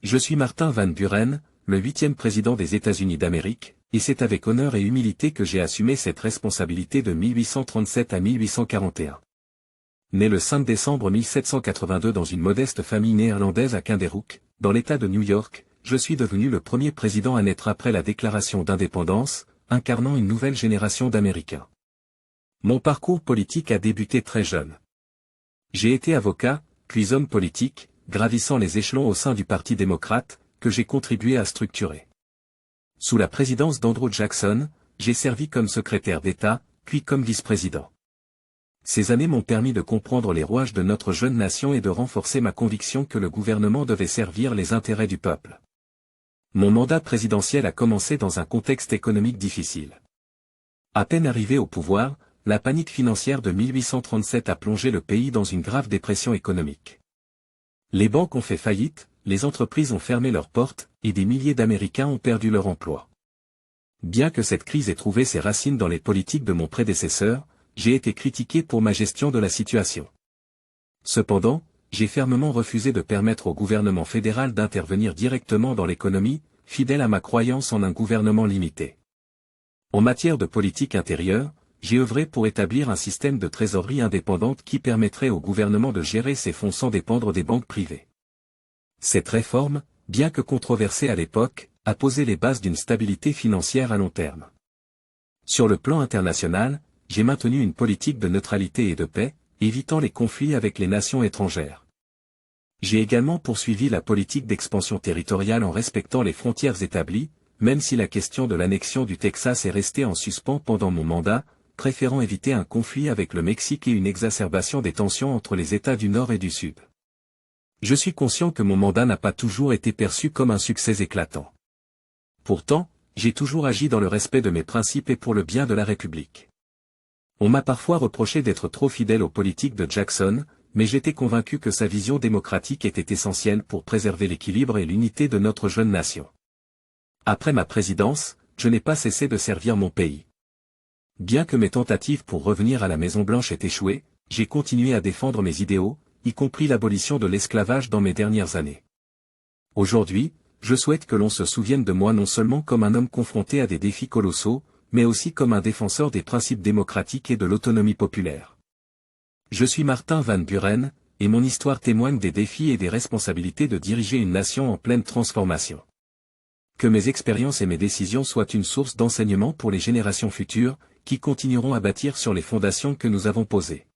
Je suis Martin Van Buren, le 8e président des États-Unis d'Amérique, et c'est avec honneur et humilité que j'ai assumé cette responsabilité de 1837 à 1841. Né le 5 décembre 1782 dans une modeste famille néerlandaise à Kinderhook, dans l'État de New York, je suis devenu le premier président à naître après la déclaration d'indépendance, incarnant une nouvelle génération d'Américains. Mon parcours politique a débuté très jeune. J'ai été avocat, puis homme politique, gravissant les échelons au sein du Parti démocrate, que j'ai contribué à structurer. Sous la présidence d'Andrew Jackson, j'ai servi comme secrétaire d'État, puis comme vice-président. Ces années m'ont permis de comprendre les rouages de notre jeune nation et de renforcer ma conviction que le gouvernement devait servir les intérêts du peuple. Mon mandat présidentiel a commencé dans un contexte économique difficile. À peine arrivé au pouvoir, la panique financière de 1837 a plongé le pays dans une grave dépression économique. Les banques ont fait faillite, les entreprises ont fermé leurs portes, et des milliers d'Américains ont perdu leur emploi. Bien que cette crise ait trouvé ses racines dans les politiques de mon prédécesseur, j'ai été critiqué pour ma gestion de la situation. Cependant, j'ai fermement refusé de permettre au gouvernement fédéral d'intervenir directement dans l'économie, fidèle à ma croyance en un gouvernement limité. En matière de politique intérieure, j'ai œuvré pour établir un système de trésorerie indépendante qui permettrait au gouvernement de gérer ses fonds sans dépendre des banques privées. Cette réforme, bien que controversée à l'époque, a posé les bases d'une stabilité financière à long terme. Sur le plan international, j'ai maintenu une politique de neutralité et de paix, évitant les conflits avec les nations étrangères. J'ai également poursuivi la politique d'expansion territoriale en respectant les frontières établies, même si la question de l'annexion du Texas est restée en suspens pendant mon mandat, préférant éviter un conflit avec le Mexique et une exacerbation des tensions entre les États du Nord et du Sud. Je suis conscient que mon mandat n'a pas toujours été perçu comme un succès éclatant. Pourtant, j'ai toujours agi dans le respect de mes principes et pour le bien de la République. On m'a parfois reproché d'être trop fidèle aux politiques de Jackson, mais j'étais convaincu que sa vision démocratique était essentielle pour préserver l'équilibre et l'unité de notre jeune nation. Après ma présidence, je n'ai pas cessé de servir mon pays. Bien que mes tentatives pour revenir à la Maison-Blanche aient échoué, j'ai continué à défendre mes idéaux, y compris l'abolition de l'esclavage dans mes dernières années. Aujourd'hui, je souhaite que l'on se souvienne de moi non seulement comme un homme confronté à des défis colossaux, mais aussi comme un défenseur des principes démocratiques et de l'autonomie populaire. Je suis Martin Van Buren, et mon histoire témoigne des défis et des responsabilités de diriger une nation en pleine transformation. Que mes expériences et mes décisions soient une source d'enseignement pour les générations futures, qui continueront à bâtir sur les fondations que nous avons posées.